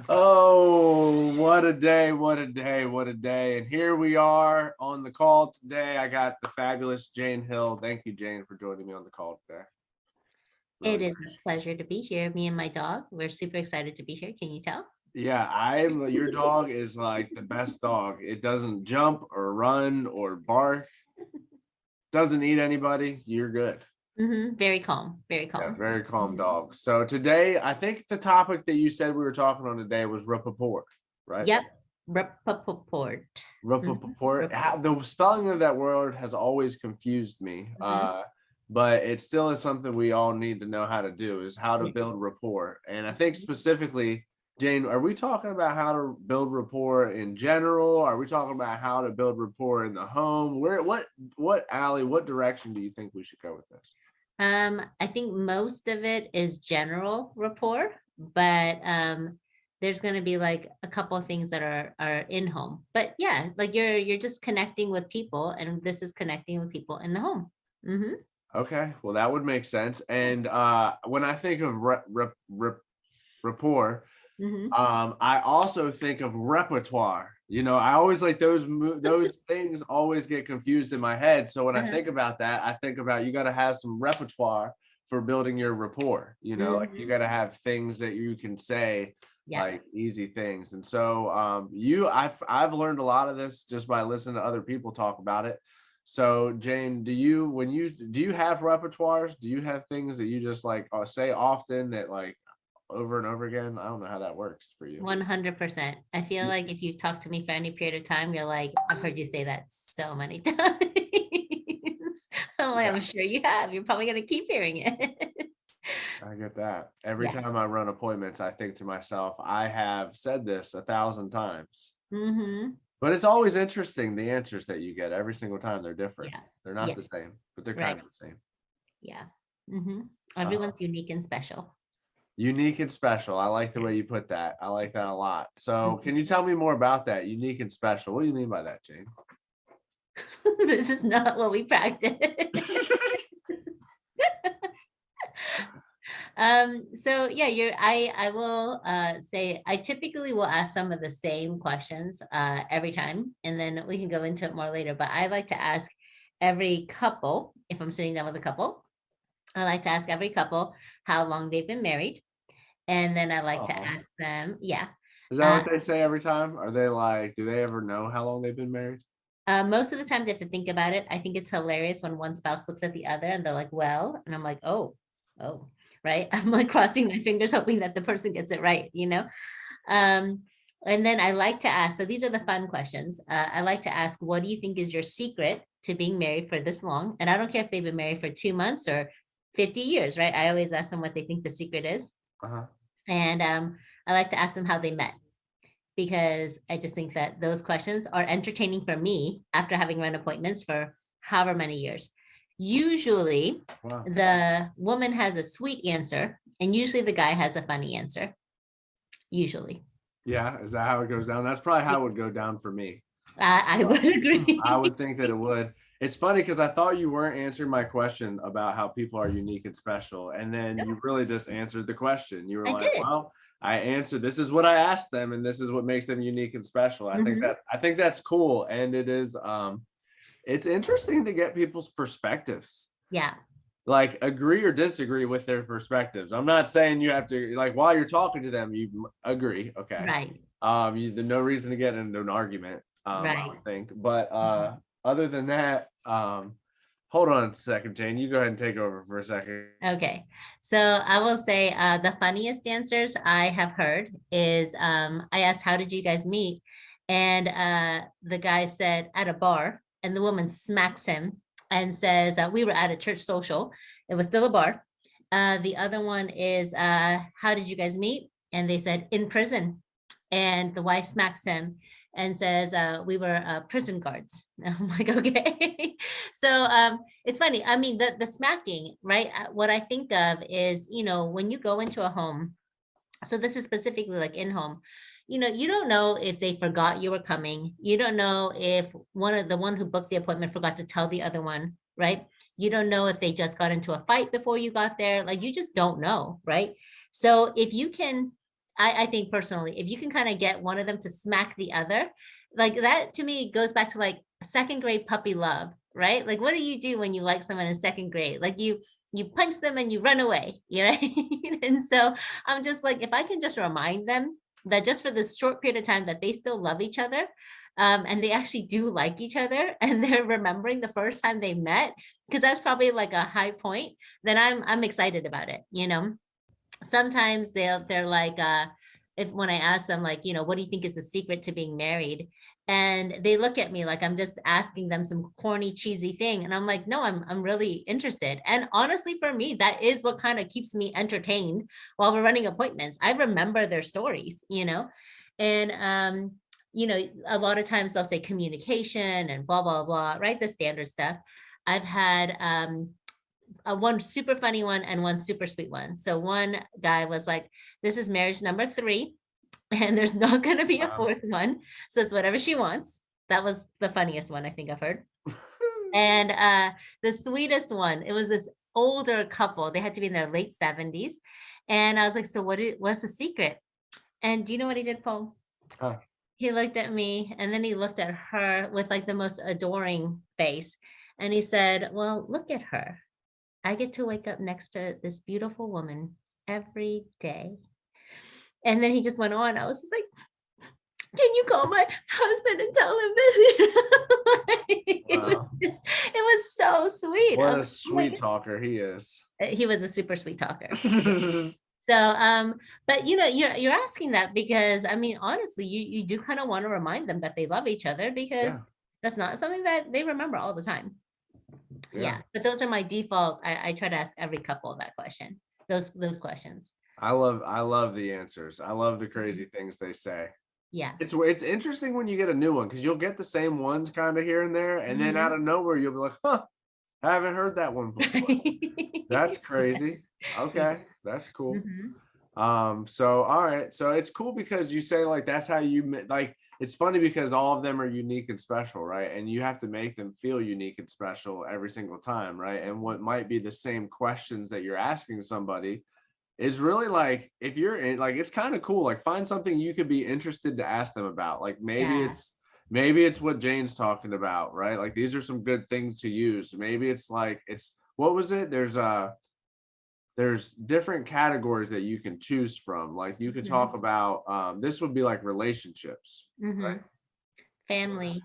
Oh, what a day, what a day, what a day. And here we are on the call today. I got the fabulous Jane Hill. Thank you, Jane, for joining me on the call today. It Really is a appreciate it. pleasure to be here. Me and my dog, we're super excited to be here. Can you tell? Yeah, your dog is like the best dog. It doesn't jump or run or bark, doesn't eat anybody. You're good. Very calm, very Yeah, calm. very calm Mhm. dog. So today, I think the topic that you said we were talking on today was rapport, right? Yep. Rapport. Rapport. Rapport. The spelling of that word has always confused me, Mhm. but it still is something we all need to know how to do, is how to Yeah. build rapport. And I think specifically, Jane, are we talking about how to build rapport in general? Are we talking about how to build rapport in the home? What alley, what direction do you think we should go with this? I think most of it is general rapport, but there's going to be like a couple of things that are in home. But yeah, like you're just connecting with people, and this is connecting with people in the home. Mm-hmm. Okay, well, that would make sense. And when I think of rapport, Mm-hmm. I also think of repertoire. I always like those things always get confused in my head. So when I Uh-huh. think about that, I think about you got to have some repertoire for building your rapport. Like you Mm-hmm. got to have things that you can say, Yeah. like easy things. And so I've learned a lot of this just by listening to other people talk about it. So Jane, do you have repertoires? Do you have things that you just like say often that like over and over again? I don't know how that works for you. 100%. I feel Y- like if you've talked to me for any period of time, you're like, I've heard you say that so many times. I'm like, Yeah, I'm sure you have. You're probably going to keep hearing it. I get that. Every Yeah. time I run appointments, I think to myself, I have said this 1,000 times. Mm-hmm. But it's always interesting the answers that you get every single time. They're different. Yeah. They're not Yes. the same, but they're kind Right. of the same. Yeah. Mm-hmm. Uh, Everyone's unique and special. Unique and special. I like the Yeah. way you put that. I like that a lot. So, can Mhm. you tell me more about that? Unique and special. What do you mean by that, Jane? This is not what we practice. So yeah, I will say I typically will ask some of the same questions every time, and then we can go into it more later. But I like to ask every couple, if I'm sitting down with a couple, I like to ask every couple how long they've been married. And then I like to Oh, ask them, yeah. is that Uh, what they say every time? Are they like, do they ever know how long they've been married? Most of the time, they have to think about it. I think it's hilarious when one spouse looks at the other and they're like, well, and I'm like, oh, right. I'm like crossing my fingers, hoping that the person gets it right? Um, and then I like to ask, so these are the fun questions. I like to ask, what do you think is your secret to being married for this long? And I don't care if they've been married for 2 months or 50 years, right? I always ask them what they think the secret is. Uh-huh. And I like to ask them how they met because I just think that those questions are entertaining for me after having run appointments for however many years. Usually, Wow. the woman has a sweet answer, and usually the guy has a funny answer. Usually, Yeah, is that how it goes down? That's probably how it would go down for me. I would I agree. would think that it would. It's funny because I thought you weren't answering my question about how people are unique and special. And then you really just answered the question. You were I like, did. well, I answered, this is what I asked them, and this is what makes them unique and special. Mhm. I think that's cool. And it's interesting to get people's perspectives. Yeah, Like agree or disagree with their perspectives. I'm not saying you have to like while you're talking to them, you agree. Okay. right, There's no reason to get into an argument, I right. would think. But Mhm. other than that, hold on a second, Jane. You go ahead and take over for a second. Okay. So I will say the funniest answers I have heard is I asked, how did you guys meet? And the guy said, at a bar. And the woman smacks him and says, we were at a church social. It was still a bar. The other one is, how did you guys meet? And they said, in prison. And the wife smacks him and says, we were prison guards. I'm like, okay. So it's funny. I mean, the smacking, right? What I think of is, when you go into a home, so this is specifically like in home, you don't know if they forgot you were coming. You don't know if one who booked the appointment forgot to tell the other one, right? You don't know if they just got into a fight before you got there. Like you just don't know, right? So if you can I think personally, if you can kind of get one of them to smack the other, like that to me goes back to like second grade puppy love, right? Like what do you do when you like someone in second grade? Like you punch them and you run away, you know? And so I'm just like, if I can just remind them that just for this short period of time that they still love each other, and they actually do like each other, and they're remembering the first time they met, because that's probably like a high point, then I'm excited about it, you know? Sometimes they're like, if when I ask them like, you know, what do you think is the secret to being married? And they look at me like I'm just asking them some corny, cheesy thing. And I'm like, no, I'm really interested. And honestly, for me, that is what kind of keeps me entertained while we're running appointments. I remember their stories, you know, and you know, a lot of times they'll say communication and blah, blah, blah, right? The standard stuff. I've had one super funny one and one super sweet one. So one guy was like, this is marriage number 3, and there's not going to be a Wow. 4th one. So it's whatever she wants. That was the funniest one I think I've heard. And the sweetest one, it was this older couple. They had to be in their late 70s. And I was like, so what's the secret? And do you know what he did, Paul? Huh. He looked at me and then he looked at her with like the most adoring face. And he said, well, look at her. I get to wake up next to this beautiful woman every day. And then he just went on. I was just like, can you call my husband and tell him this? Wow. It was so sweet. What a Like, sweet talker he is. he was a super sweet talker. So, but you know, you're asking that because I mean, honestly, you do kind of want to remind them that they love each other, because Yeah. that's not something that they remember all the time. Yeah. Yeah, but those are my default. I try to ask every couple that question, those questions. I love the answers. I love the crazy things they say. Yeah. It's interesting when you get a new one because you'll get the same ones kind of here and there, and then out Mhm. of nowhere you'll be like, huh, I haven't heard that one before. That's crazy. Yeah. Okay, that's cool. Mhm. So all right, so it's cool because you say like that's how like it's funny because all of them are unique and special, right? And you have to make them feel unique and special every single time, right? And what might be the same questions that you're asking somebody is really like if you're in like it's kind of cool, like find something you could be interested to ask them about. Like Yeah. maybe it's what Jane's talking about, right? Like these are some good things to use. Maybe it's like it's what was it? There's different categories that you can choose from. Like you could talk Mhm. about this would be like relationships, right? Mhm. Family.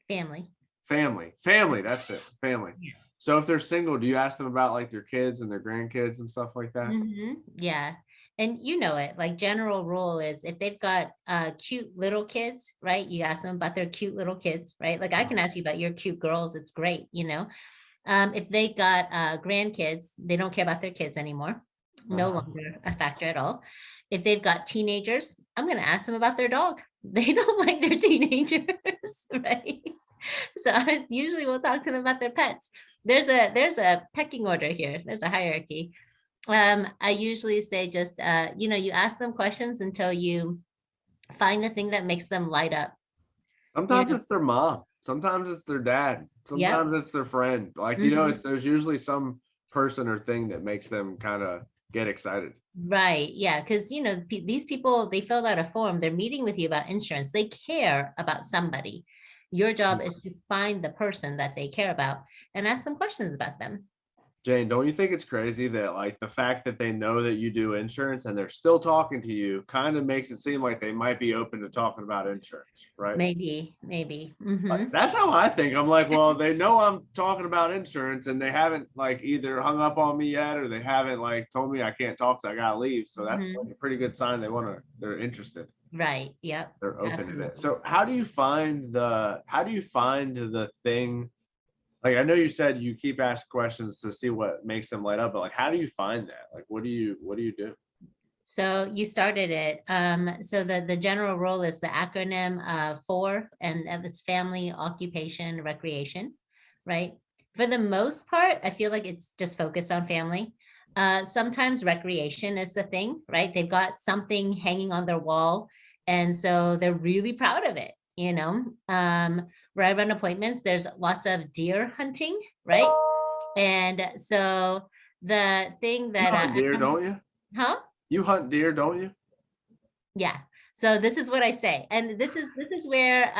Family. Family, that's it, family. Yeah. So if they're single, do you ask them about like their kids and their grandkids and stuff like that? Yeah. And you know it, like general rule is if they've got cute little kids, right? You ask them about their cute little kids, right? Like I can ask you about your cute girls. It's great, you know. If they got grandkids, they don't care about their kids anymore. No Uh-huh. longer a factor at all. If they've got teenagers, I'm going to ask them about their dog. They don't like their teenagers, right? So I usually we'll talk to them about their pets. There's a pecking order here. There's a hierarchy. I usually say just you know, you ask them questions until you find the thing that makes them light up. You Sometimes know, it's their mom, sometimes it's their dad, yep. sometimes it's their friend. Like, you know, Mhm. it's there's usually some person or thing that makes them kind of get excited. Right. Yeah. Because, you know, these people, they filled out a form. They're meeting with you about insurance. They care about somebody. Your job is to find the person that they care about and ask some questions about them. Jane, don't you think it's crazy that like the fact that they know that you do insurance and they're still talking to you kind of makes it seem like they might be open to talking about insurance, right? Maybe, maybe. That's how I think. I'm like, well, they know I'm talking about insurance and they haven't like either hung up on me yet or they haven't like told me I can't talk, I gotta leave. So that's like a pretty good sign they're interested. Right. Yep. They're open to it. Absolutely. So how do you find the thing? Like I know you said you keep asking questions to see what makes them light up, but like how do you find that? Like what do you do? So you started it. So the general rule is the acronym FOR, and it's family, occupation, recreation, right? For the most part, I feel like it's just focused on family. Sometimes recreation is the thing, right? They've got something hanging on their wall, and so they're really proud of it, you know. Where I run appointments, there's lots of deer hunting, right? And so the thing You that hunt deer, don't you? huh? You hunt deer, don't you? Yeah. So this is what I say. And this is where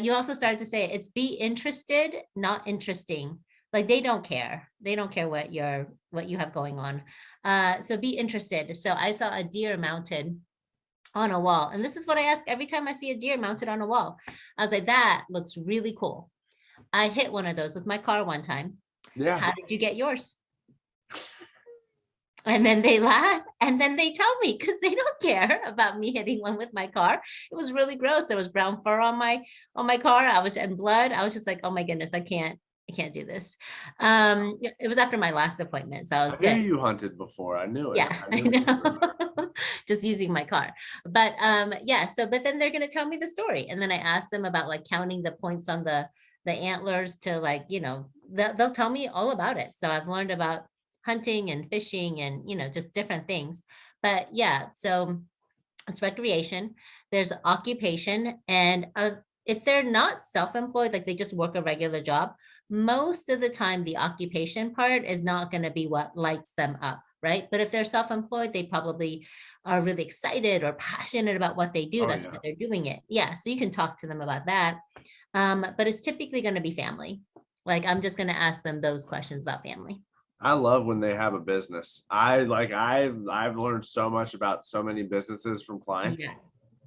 you also started to say it's be interested, not interesting. Like they don't care. They don't care what you have going on. So be interested. So I saw a deer mounted on a wall. And this is what I ask every time I see a deer mounted on a wall. I was like, that looks really cool. I hit one of those with my car one time. Yeah. How did you get yours? And then they laugh and then they tell me because they don't care about me hitting one with my car. It was really gross. There was brown fur on my car. I was in blood. I was just like, oh my goodness, I can't do this. It was after my last appointment, so I was I knew good. you hunted before. I knew it. Yeah, I I knew it for know. sure. Just using my car. But yeah, so but then they're gonna tell me the story. And then I asked them about like counting the points on the antlers to like, they'll tell me all about it. So I've learned about hunting and fishing and just different things. But yeah, so it's recreation. There's occupation, and if they're not self-employed, like they just work a regular job, most of the time the occupation part is not going to be what lights them up, right? But if they're self-employed, they probably are really excited or passionate about what they do. Oh That's yeah. why they're doing it. Yeah, so you can talk to them about that. But it's typically going to be family. Like I'm just going to ask them those questions about family. I love when they have a business. I've learned so much about so many businesses from clients Yeah.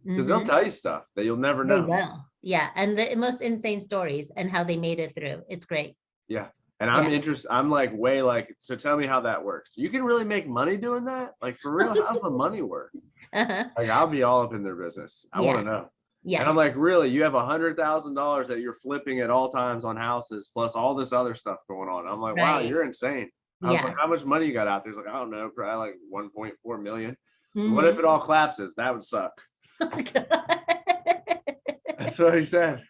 because they'll Hmm. tell you stuff that you'll never They know. will. Yeah. And the most insane stories and how they made it through. It's great. Yeah. And I'm Yeah. interested. I'm like way like, so tell me how that works. You can really make money doing that? Like for real, how's the money work? Uh-huh. Like I'll be all up in their business. I want Yeah. to know. And I'm Yes. like, really, you have $100,000 that you're flipping at all times on houses, plus all this other stuff going on. I'm like, wow, Right. you're insane. I was like, Yeah. how much money you got out there? He's like, I don't know, probably like 1.4 million. What if Hmm. it all collapses? That would suck. Oh my God. That's what he said.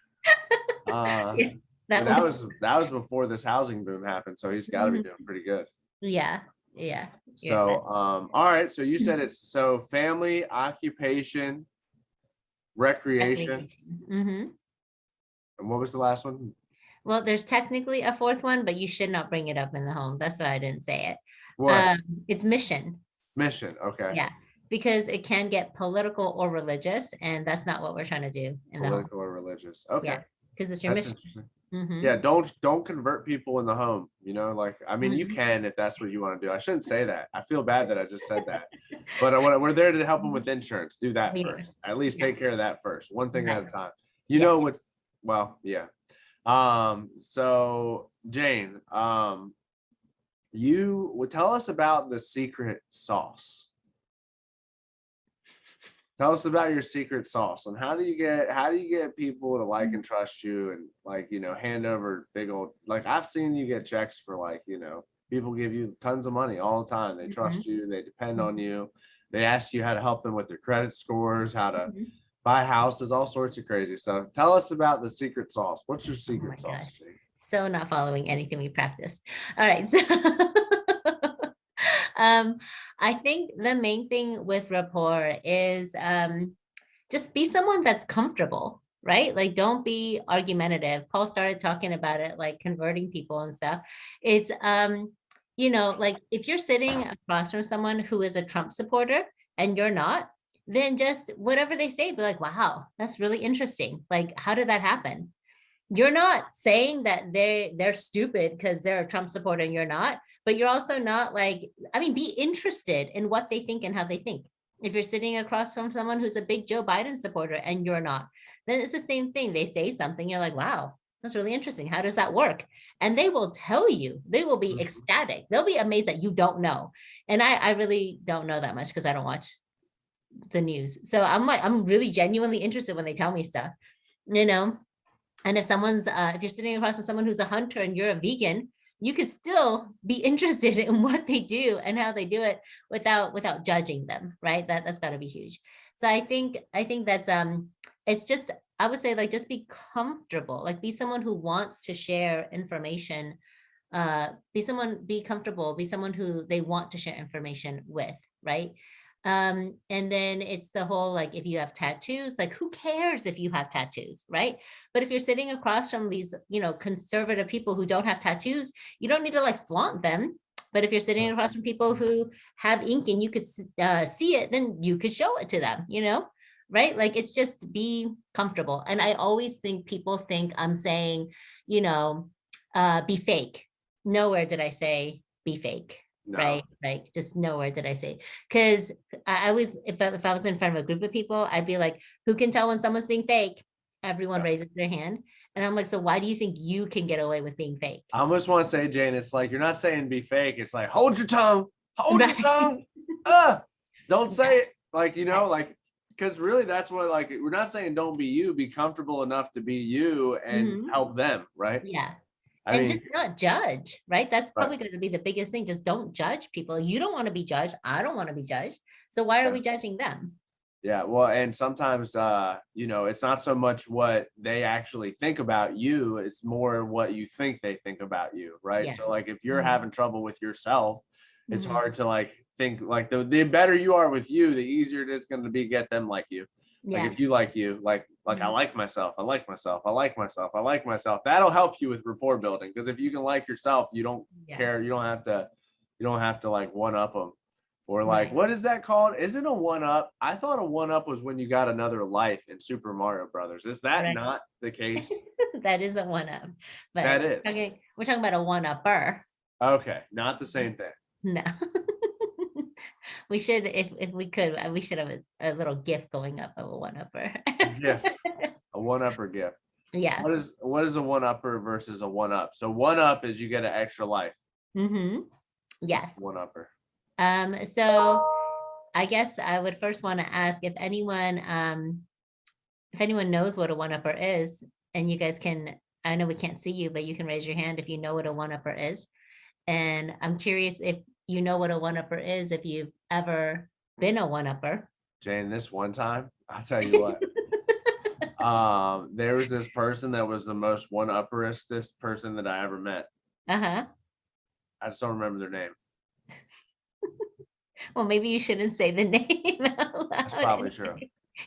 Uh, Yeah, but that that was before this housing boom happened, so he's got to be Mhm. doing pretty good. Yeah. Yeah. Yeah. So, all right. So you said it's so family, occupation, recreation, Recreation. Hmm. and what was the last one? Well, there's technically a fourth one, but you should not bring it up in the home. That's why I didn't say it. What? It's mission. Mission. Okay. Yeah. Because it can get political or religious, and that's not what we're trying to do in the home. Political or religious. Okay. Yeah. Because it's your That's mission. interesting. Hmm. Yeah, don't convert people in the home. Like I mean, you Hmm. can if that's what you want to do. I shouldn't say that. I feel bad that I just said that. But we're there to help them with insurance. Do that We are. first. At least Yeah. take care of that first. One thing at Right. a time. You Yeah. know what's well, yeah. So Jane, you would tell us about the secret sauce. Tell us about your secret sauce and how do you get people to like and trust you and like, hand over big old, like I've seen you get checks for like, people give you tons of money all the time. They Mhm. trust you, they depend on Mhm. you. They ask you how to help them with their credit scores, how to Mhm. buy houses, all sorts of crazy stuff. Tell us about the secret sauce. What's your Oh my secret gosh. sauce, Jane? So not following anything we practiced. All right. So um, I think the main thing with rapport is just be someone that's comfortable, right? Like don't be argumentative. Paul started talking about it, like converting people and stuff. It's like if you're sitting across from someone who is a Trump supporter and you're not, then just whatever they say, be like, wow, that's really interesting. Like, how did that happen? You're not saying that they're stupid because they're a Trump supporter and you're not, but you're also not like, I mean, be interested in what they think and how they think. If you're sitting across from someone who's a big Joe Biden supporter and you're not, then it's the same thing. They say something, you're like, wow, that's really interesting. How does that work? And they will tell you, they will be Mhm. ecstatic. They'll be amazed that you don't know. And I really don't know that much because I don't watch the news. So I'm like, I'm really genuinely interested when they tell me stuff, you know? And if you're sitting across from someone who's a hunter and you're a vegan, you could still be interested in what they do and how they do it without judging them, right? That's got to be huge. So I think that's it's just, I would say, like, just be comfortable, like be someone who wants to share information, be comfortable, be someone who they want to share information with, right? And then it's the whole, like, if you have tattoos, like who cares if you have tattoos, right? But if you're sitting across from these conservative people who don't have tattoos, you don't need to like flaunt them. But if you're sitting across from people who have ink and you could see it, then you could show it to them, right? Like it's just be comfortable. And I always think people think I'm saying, be fake. Nowhere did I say be fake. No. Right? Like just nowhere did I say, because I always, if I was in front of a group of people, I'd be like, who can tell when someone's being fake? Everyone raises their hand. And I'm like, so why do you think you can get away with being fake? I almost want to say, Jane, it's like, you're not saying be fake. It's like, hold your tongue, hold your tongue. Don't say it. Like, like, because really that's what, like, we're not saying don't be you, be comfortable enough to be you and help them. Right. Yeah. I mean, just not judge, right? That's probably going to be the biggest thing. Just don't judge people. You don't want to be judged. I don't want to be judged. So why are we judging them? Yeah, well, and sometimes, it's not so much what they actually think about you, it's more what you think they think about you, right? Yeah. So like if you're having trouble with yourself, it's hard to like think like the better you are with you, the easier it is going to be get them like you. Yeah. Like if you like you, like I like myself, I like myself, I like myself, I like myself. That'll help you with rapport building, because if you can like yourself, you don't care, you don't have to like one up them. Or like, what is that called? Is it a one-up? I thought a one-up was when you got another life in Super Mario Brothers. Is that not the case? That is a one-up. But that is. We're talking about a one-upper. Okay, not the same thing. No. We should, if we could, we should have a little gift going up of a one-upper. A one-upper gift. Yeah. What is a one-upper versus a one-up? So one-up is you get an extra life. Yes. One-upper. So I guess I would first want to ask if anyone knows what a one-upper is, and you guys can, I know we can't see you, but you can raise your hand if you know what a one-upper is. And I'm curious if you know what a one-upper is, if you've ever been a one-upper. Jane, this one time, I'll tell you what. There was this person that was the most one-upperist person that I ever met. I just don't remember their name. Well, maybe you shouldn't say the name. That's probably true.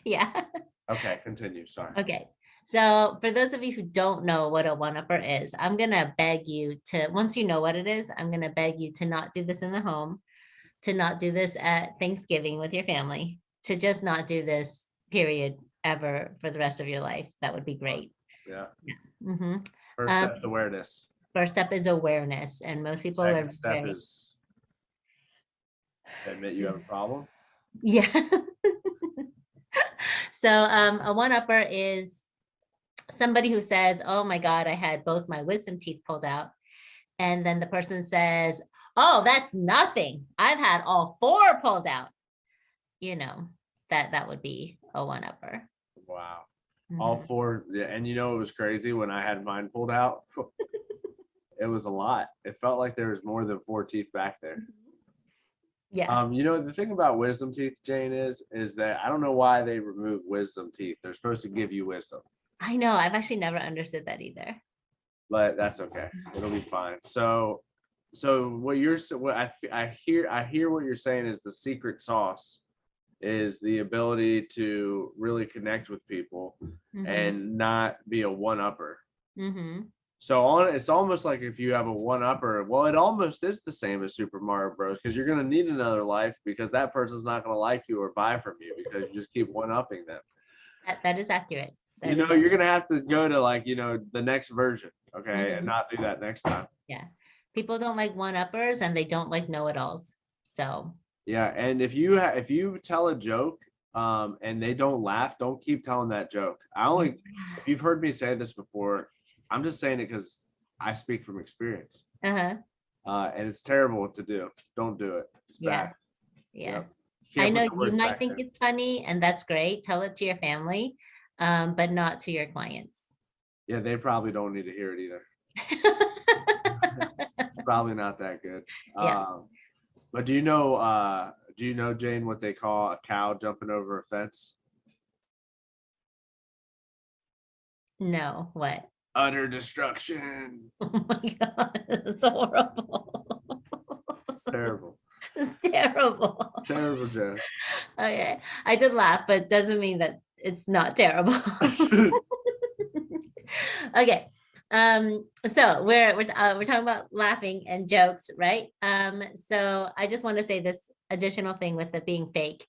Yeah. Okay, continue. Sorry. Okay. So for those of you who don't know what a one-upper is, I'm going to beg you to, once you know what it is, I'm going to beg you to not do this in the home, to not do this at Thanksgiving with your family, to just not do this, period, ever for the rest of your life. That would be great. Yeah. First step is awareness. First step is awareness. And most people Second step is admit you have a problem. Yeah. So a one-upper is somebody who says, oh my God, I had both my wisdom teeth pulled out. And then the person says, oh, that's nothing. I've had all 4 pulled out. That would be a one-upper. Wow. All 4. Yeah. And it was crazy when I had mine pulled out. It was a lot. It felt like there was more than 4 teeth back there. Yeah. The thing about wisdom teeth, Jane, is that I don't know why they remove wisdom teeth. They're supposed to give you wisdom. I know. I've actually never understood that either. But that's okay. It'll be fine. So I hear what you're saying is the secret sauce is the ability to really connect with people and not be a one-upper. So it's almost like if you have a one-upper, well, it almost is the same as Super Mario Bros. Because you're going to need another life because that person's not going to like you or buy from you because you just keep one-upping them. That is accurate. You're going to have to go to the next version, okay, and not do that next time. Yeah. People don't like one-uppers and they don't like know-it-alls. So. Yeah, and if you tell a joke and they don't laugh, don't keep telling that joke. If you've heard me say this before, I'm just saying it because I speak from experience. And it's terrible to do. Don't do it. It's bad. Yeah. I know you might think it's funny, and that's great. Tell it to your family, but not to your clients. Yeah, they probably don't need to hear it either. It's probably not that good. But do you know, Jane, what they call a cow jumping over a fence? No, what? Utter destruction. Oh my God, it's horrible. Terrible. It's terrible. Terrible joke. Okay, I did laugh, but it doesn't mean that it's not terrible. Okay, So we're talking about laughing and jokes, right? So I just want to say this additional thing with it being fake.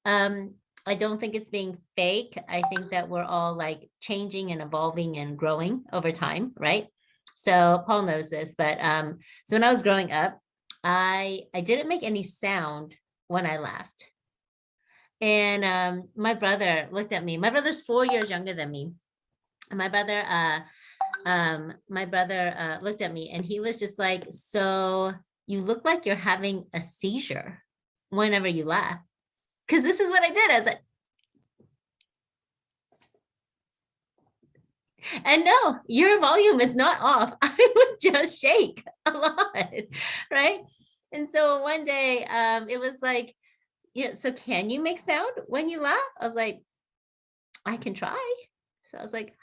Um, I don't think it's being fake. I think that we're all like changing and evolving and growing over time, right? So Paul knows this, but so when I was growing up, I didn't make any sound when I laughed. And my brother looked at me. My brother's 4 years younger than me. And my brother looked at me and he was just like, so you look like you're having a seizure whenever you laugh. Because this is what I did. I was like, and no, your volume is not off. I would just shake a lot, right? And so one day, it was like, so can you make sound when you laugh? I was like, I can try. So I was like,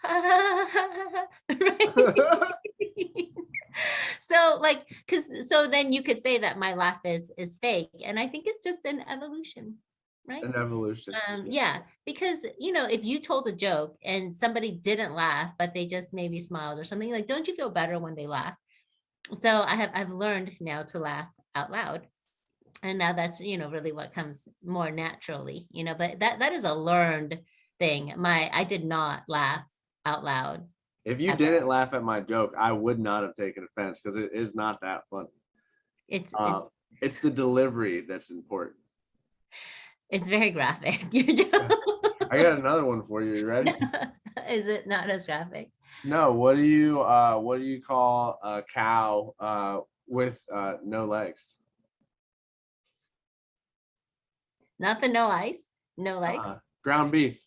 right? So like, so then you could say that my laugh is fake, and I think it's just an evolution, right? An evolution. Yeah, because if you told a joke and somebody didn't laugh, but they just maybe smiled or something, like, don't you feel better when they laugh? So I've learned now to laugh out loud. And now that's, really what comes more naturally, but that is a learned thing. I did not laugh out loud. If you ever. didn't laugh at my joke, I would not have taken offense because it is not that funny. It's It's the delivery that's important. it's very graphic. Your joke. I got another one for you. You ready? Is it not as graphic? No. What do you call a cow with no legs? Not the no ice, no legs. Ground beef.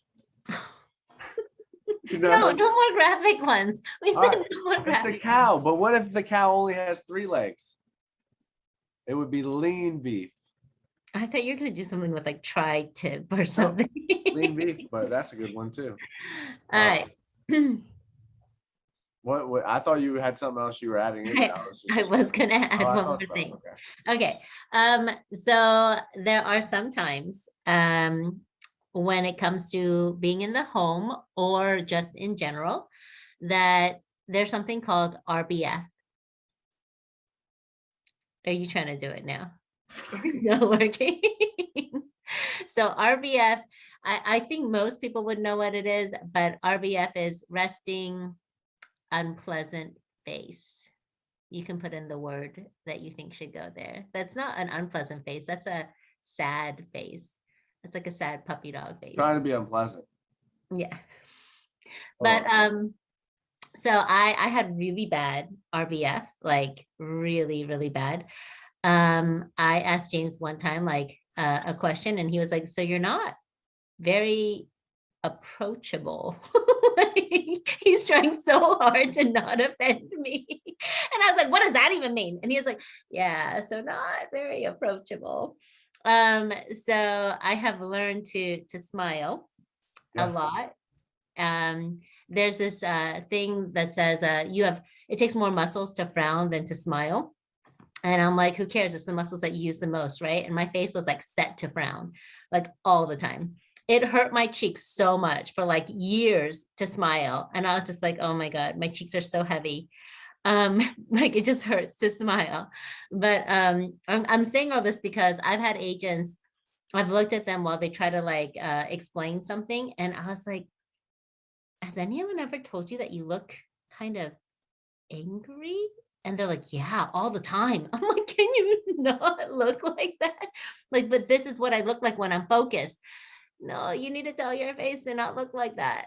No, no more graphic ones. We said no more graphic. It's a cow, but what if the cow only has 3 legs? It would be lean beef. I thought you were gonna do something with like tri-tip or something. Lean beef, but that's a good one too. All right. What I thought you had something else you were adding in. I was gonna add one more thing. Okay. So there are some times when it comes to being in the home or just in general that there's something called RBF. Are you trying to do it now? It's not working. So RBF, I think most people would know what it is, but RBF is resting unpleasant face. You can put in the word that you think should go there. That's not an unpleasant face. That's a sad face. It's like a sad puppy dog face. Trying to be unpleasant. Yeah. But so I had really bad RBF, like really, really bad. I asked James one time like a question and he was like, so you're not very approachable. He's trying so hard to not offend me. And I was like, what does that even mean? And he was like, yeah, so not very approachable. So I have learned to smile a lot. There's this thing that says it takes more muscles to frown than to smile. And I'm like, who cares? It's the muscles that you use the most, right? And my face was like set to frown, like all the time. It hurt my cheeks so much for like years to smile. And I was just like, oh my God, my cheeks are so heavy. Like it just hurts to smile. But I'm saying all this because I've had agents, I've looked at them while they try to like explain something. And I was like, has anyone ever told you that you look kind of angry? And they're like, yeah, all the time. I'm like, can you not look like that? Like, but this is what I look like when I'm focused. No, you need to tell your face to not look like that.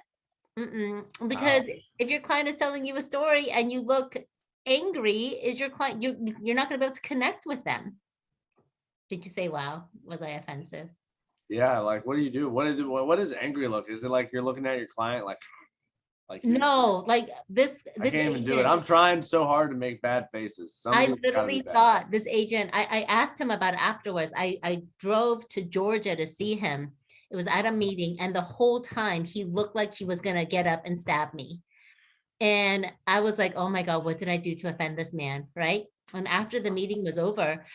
Because if your client is telling you a story and you look angry, is your client, you're not going to be able to connect with them. Did you say, wow, was I offensive? Yeah, like what do you do? What is angry look? Is it like you're looking at your client like no, like this I can't even do it. I'm trying so hard to make bad faces. I literally thought this agent, I asked him about it afterwards. I drove to Georgia to see him. It was at a meeting, and the whole time he looked like he was gonna get up and stab me. And I was like, oh my God, what did I do to offend this man? Right. And after the meeting was over,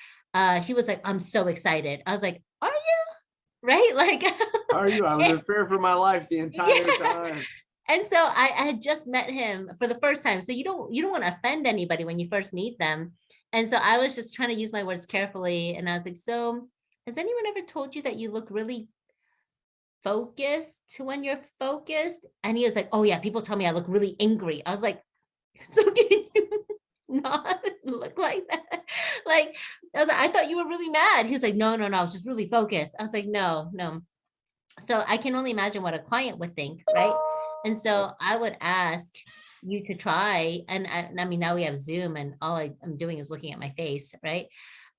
he was like, I'm so excited. I was like, are you? Right? Like, are you? I was in fear for my life the entire time. And so I had just met him for the first time. So you don't want to offend anybody when you first meet them. And so I was just trying to use my words carefully. And I was like, so has anyone ever told you that you look really focused when you're focused? And he was like, oh yeah, people tell me I look really angry. I was like, so can you not look like that? Like, I was like, I thought you were really mad. He was like, no, I was just really focused. I was like, no. So I can only imagine what a client would think, right? And so I would ask you to try, and I mean, now we have Zoom and all I'm doing is looking at my face, right?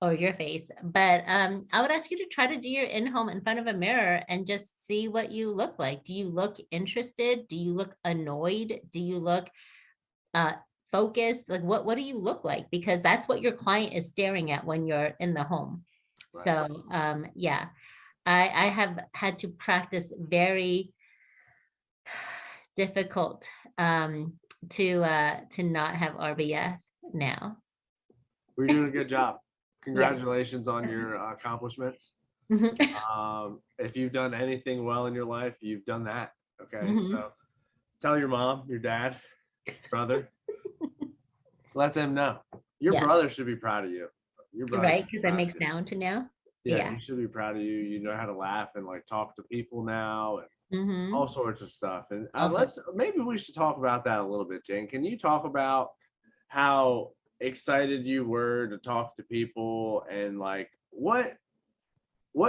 Or your face. But I would ask you to try to do your in-home in front of a mirror and just see what you look like. Do you look interested? Do you look annoyed? Do you look uh focused? Like what do you look like? Because that's what your client is staring at when you're in the home. Right. So yeah, I have had to practice very difficult to not have RBF now. We're doing a good job. Yeah. Congratulations on your accomplishments. Mhm. If you've done anything well in your life, you've done that. Okay. Mhm. So tell your mom, your dad, brother, let them know. Your Yeah. brother should be proud of you. Your brother Right, should be because I proud of make you. sound to now. Yeah, Yeah. you should be proud of you. You know how to laugh and like talk to people now and all Mm-hmm. sorts of stuff. And Also, maybe we should talk about that a little bit, Jane. Can you talk about how excited you were to talk to people and like what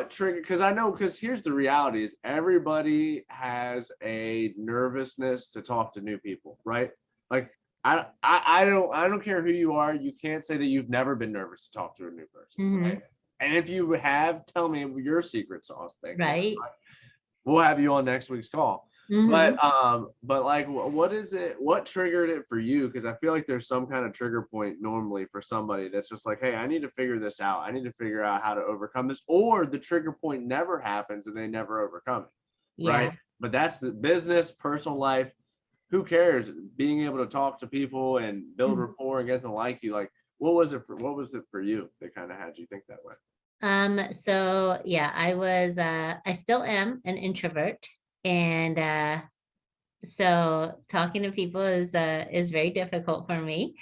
triggered, because I know, because here's the reality is everybody has a nervousness to talk to new people, right? Like I don't care who you are, you can't say that you've never been nervous to talk to a new person, mm-hmm. right? And if you have, tell me your secret sauce thing. Right. We'll have you on next week's call. Mm-hmm. But like, what is it? What triggered it for you? Because I feel like there's some kind of trigger point normally for somebody that's just like, hey, I need to figure this out. I need to figure out how to overcome this, or the trigger point never happens and they never overcome it, right? Yeah. But that's the business, personal life. Who cares? Being able to talk to people and build Mm. rapport and get them to like you. Like, what was it for you that kind of had you think that way? So yeah, I still am an introvert, and so talking to people is very difficult for me.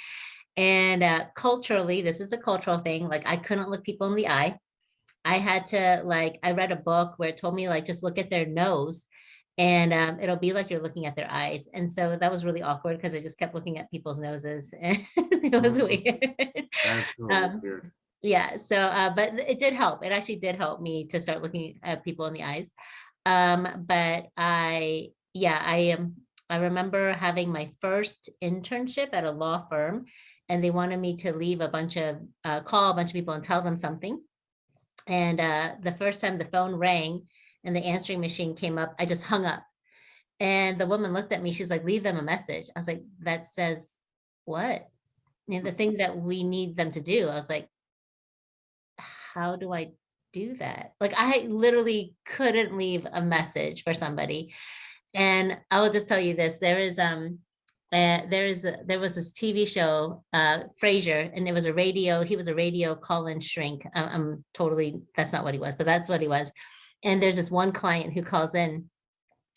And culturally, this is a cultural thing. Like I couldn't look people in the eye. I had to like I read a book where it told me like just look at their nose and it'll be like you're looking at their eyes. And so that was really awkward because I just kept looking at people's noses and it was Mhm. weird. That's totally um, weird. yeah, so but it did help. It actually did help me to start looking at people in the eyes. But I remember having my first internship at a law firm, and they wanted me to leave a bunch of call a bunch of people and tell them something. And the first time the phone rang and the answering machine came up, I just hung up. And the woman looked at me. She's like, leave them a message. I was like, that says what? You know, the thing that we need them to do. I was like, how do I do that? Like, I literally couldn't leave a message for somebody. And I will just tell you this: there was this TV show, Frasier, and it was a radio. He was a radio call-in shrink. I'm totally that's not what he was, but that's what he was. And there's this one client who calls in,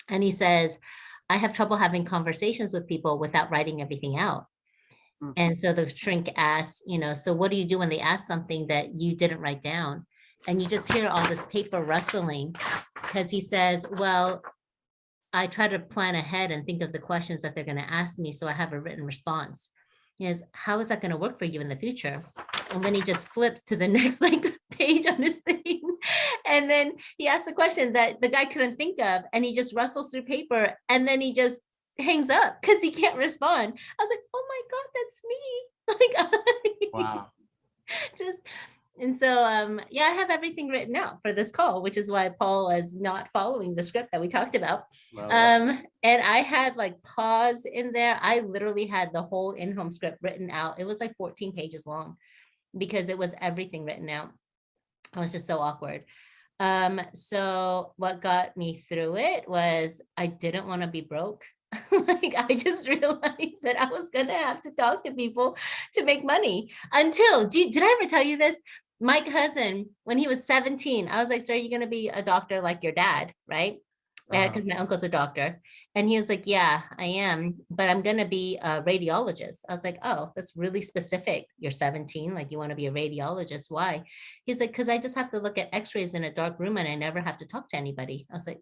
and he says, "I have trouble having conversations with people without writing everything out." Mm. And so the shrink asks, so what do you do when they ask something that you didn't write down? And you just hear all this paper rustling because he says, well, I try to plan ahead and think of the questions that they're going to ask me so I have a written response. Is how is that going to work for you in the future? And then he just flips to the next like page on his thing. And then he asks a question that the guy couldn't think of, and he just rustles through paper and then he just hangs up because he can't respond. I was like, oh my God, that's me. Like Wow. just and so yeah, I have everything written out for this call, which is why Paul is not following the script that we talked about. And I had like pause in there. I literally had the whole in-home script written out. It was like 14 pages long because it was everything written out. I was just so awkward. So what got me through it was I didn't want to be broke. Like I just realized that I was gonna have to talk to people to make money until did I ever tell you this? My cousin, when he was 17, I was like, so are you gonna be a doctor like your dad? Right. because my uncle's a doctor. And he was like, yeah, I am, but I'm going to be a radiologist. I was like, oh, that's really specific. You're 17, like you want to be a radiologist. Why? He's like, because I just have to look at x-rays in a dark room and I never have to talk to anybody. I was like,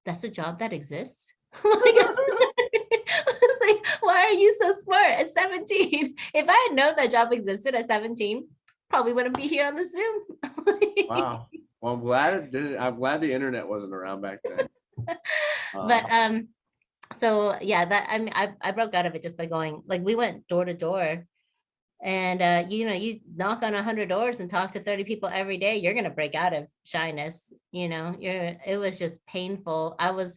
that's a job that exists? I was like, why are you so smart at 17? If I had known that job existed at 17, probably wouldn't be here on the Zoom. Wow. Well, I'm glad it didn't. I'm glad the internet wasn't around back then. But so yeah, that I mean I broke out of it just by going, like, we went door to door, and you know, you knock on 100 doors and talk to 30 people every day, you're gonna break out of shyness, you know. It was just painful. I would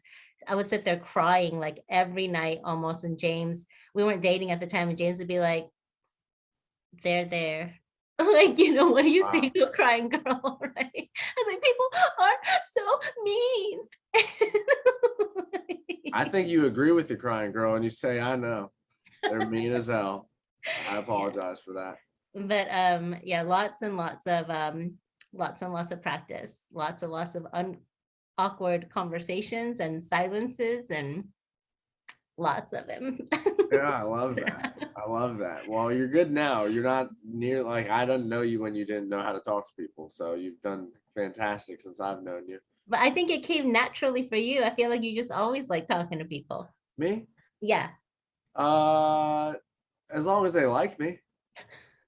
sit there crying like every night almost, and James, we weren't dating at the time, and James would be like, they're there. Like, you know, what do you say Wow. to a crying girl, right? I was like, people are so mean. I think you agree with the crying girl and you say, I know. They're mean as hell. I Yeah. apologize for that. But yeah, lots and lots of practice, lots and lots of awkward conversations and silences, and lots of them. Yeah, I love that. I love that. Well, you're good now. You're not near, like, I didn't know you when you didn't know how to talk to people. So you've done fantastic since I've known you. But I think it came naturally for you. I feel like you just always like talking to people. Me? Yeah. Uh, as long as they like me.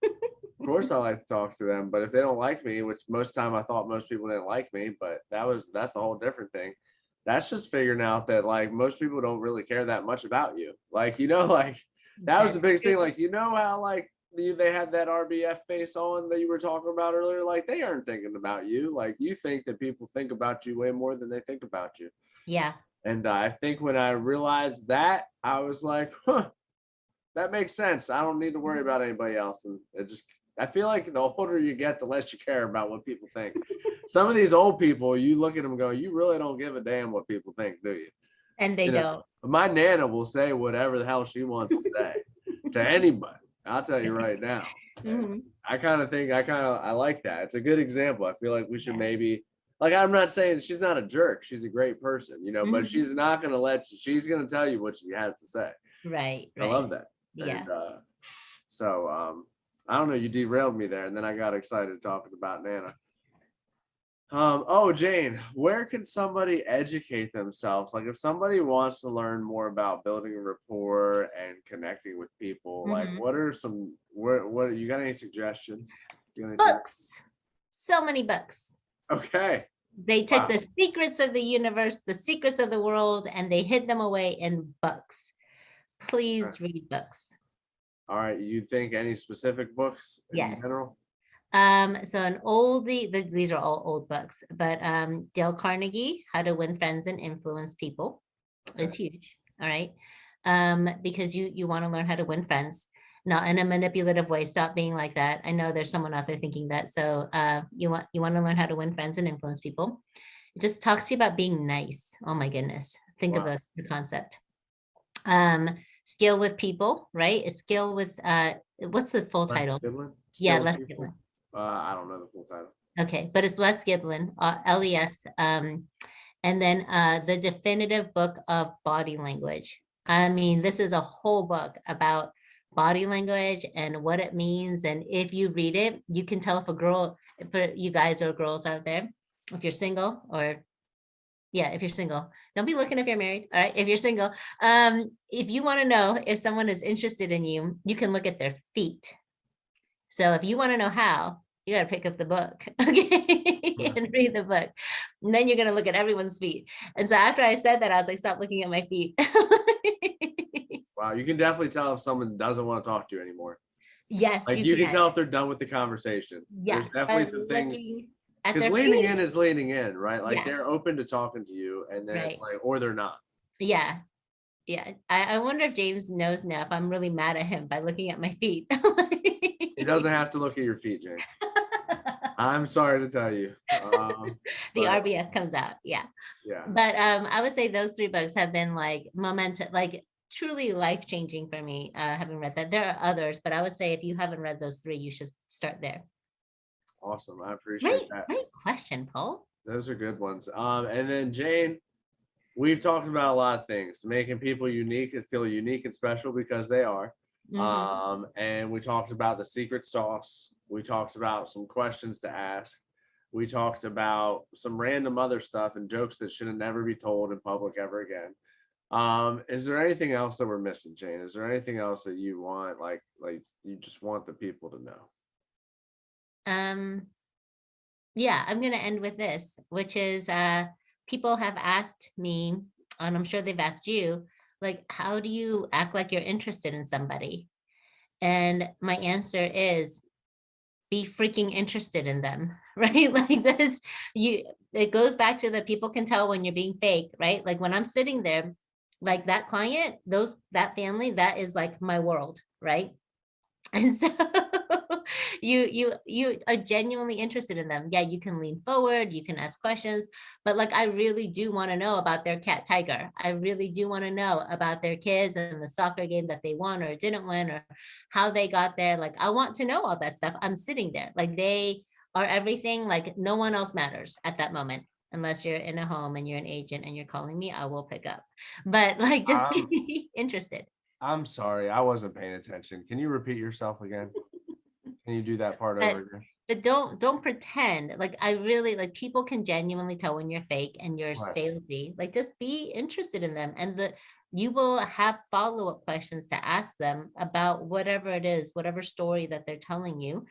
Of course I like to talk to them, but if they don't like me, which most time I thought most people didn't like me, but that's a whole different thing. That's just figuring out that, like, most people don't really care that much about you. Like, you know, like that was the biggest thing. Like, you know how, like, they had that RBF face on that you were talking about earlier. Like, they aren't thinking about you. Like, you think that people think about you way more than they think about you. Yeah. And I think when I realized that, I was like, huh, that makes sense. I don't need to worry about anybody else. And it just, I feel like the older you get, the less you care about what people think. Some of these old people, you look at them and go, you really don't give a damn what people think, do you? And they You know, don't. my Nana will say whatever the hell she wants to say to anybody. I'll tell you right now. Mhm. I kind of think I like that. It's a good example. I feel like we should Yeah. maybe, like, I'm not saying she's not a jerk. She's a great person, you know, but Mhm. she's not going to let you, she's going to tell you what she has to say. Right, I love right. that. Yeah. And so I don't know, you derailed me there, and then I got excited talking about Nana. Oh, Jane, where can somebody educate themselves? Like, if somebody wants to learn more about building a rapport and connecting with people, like, Mhm. what are some, what you got any suggestions? You got anything? Books. So many books. Okay. They took Wow. the secrets of the universe, the secrets of the world, and they hid them away in books. Okay. Please read books. All right. You think any specific books in Yes. general? So an oldie, these are all old books, but Dale Carnegie, How to Win Friends and Influence People, is Okay. huge. All right. Because you want to learn how to win friends, not in a manipulative way. Stop being like that. I know there's someone out there thinking that. So you want to learn how to win friends and influence people. It just talks to you about being nice. Oh my goodness. Think of Wow. the concept. Um, skill with people, right? A skill with what's the full Les title? Goodwin? Yeah, Skill with Les people? Giblin. I don't know the full title. Okay, but it's Les Giblin, LES. And then the definitive book of body language. I mean, this is a whole book about body language and what it means. And if you read it, you can tell if a girl, for you guys or girls out there, if you're single, or yeah, if you're single, don't be looking if you're married. All right. If you're single, if you want to know if someone is interested in you, you can look at their feet. So if you want to know how, you got to pick up the book, okay, and read the book. And then you're going to look at everyone's feet. And so after I said that, I was like, stop looking at my feet. Wow, you can definitely tell if someone doesn't want to talk to you anymore. Yes, Like, you you can can. tell if they're done with the conversation. There's Yes, definitely by some things, looking at because their leaning feet. in is leaning in, right? Like, Yeah, they're open to talking to you, and then it's right. like, or they're not. Yeah, yeah. I wonder if James knows now if I'm really mad at him by looking at my feet. He doesn't have to look at your feet, Jane. I'm sorry to tell you. The But RBF comes out. Yeah. yeah, But I would say those three books have been like momentum, like truly life changing for me, having read that. There are others, but I would say if you haven't read those three, you should start there. awesome. I appreciate Great, that. great question, Paul. Those are good ones. And then Jane, we've talked about a lot of things, making people unique and feel unique and special because they are. Mhm. And we talked about the secret sauce. We talked about some questions to ask. We talked about some random other stuff and jokes that should never be told in public ever again. Is there anything else that we're missing, Jane? Is there anything else that you want, like you just want the people to know? Um, yeah, I'm gonna end with this, which is people have asked me, and I'm sure they've asked you, like, how do you act like you're interested in somebody? And my answer is be freaking interested in them, right? Like that's you, it goes back to the people can tell when you're being fake, right? Like when I'm sitting there, like that client, that family, that is like my world, right? And so you are genuinely interested in them. Yeah, you can lean forward, you can ask questions, but like I really do want to know about their cat Tiger. I really do want to know about their kids and the soccer game that they won or didn't win or how they got there. Like I want to know all that stuff. I'm sitting there. Like they are everything. Like no one else matters at that moment. Unless you're in a home and you're an agent and you're calling me, I will pick up. But like just I'm be interested. I'm sorry, I wasn't paying attention. Can you repeat yourself again? Can you do that part over But again? don't pretend. Like I really like people can genuinely tell when you're fake and you're Right. salesy. Like just be interested in them and the you will have follow-up questions to ask them about whatever it is, whatever story that they're telling you,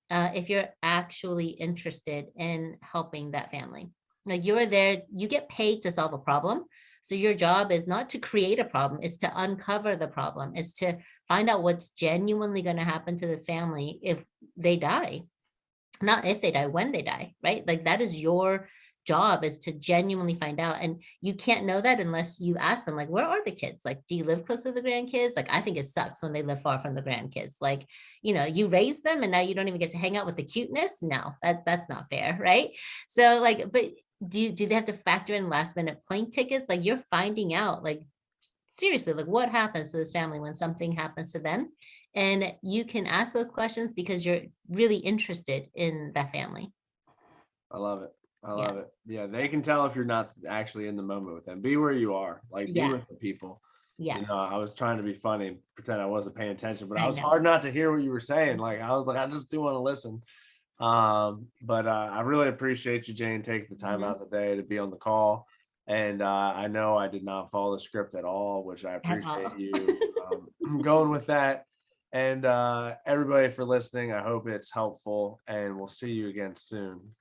if you're actually interested in helping that family. Like you're there, you get paid to solve a problem. So your job is not to create a problem, it's to uncover the problem, it's to find out what's genuinely going to happen to this family if they die, not if they die, when they die, right? Like that is your job, is to genuinely find out. And you can't know that unless you ask them, like, where are the kids? Like, do you live close to the grandkids? Like, I think it sucks when they live far from the grandkids. Like, you raise them and now you don't even get to hang out with the cuteness. No, that's not fair, right? So like, but do they have to factor in last minute plane tickets? Like you're finding out, like seriously, like what happens to this family when something happens to them? And you can ask those questions because you're really interested in that family. I love it. I Yeah. love it. Yeah, they can tell if you're not actually in the moment with them. Be where you are. Like be Yeah. with the people. Yeah. I was trying to be funny, and pretend I wasn't paying attention, but I I was know. hard not to hear what you were saying. Like I was like, I just do want to listen. But I really appreciate you, Jane, taking the time Mhm. out today to be on the call. And I know I did not follow the script at all, which I At appreciate all. you going with that. And everybody for listening, I hope it's helpful, and we'll see you again soon.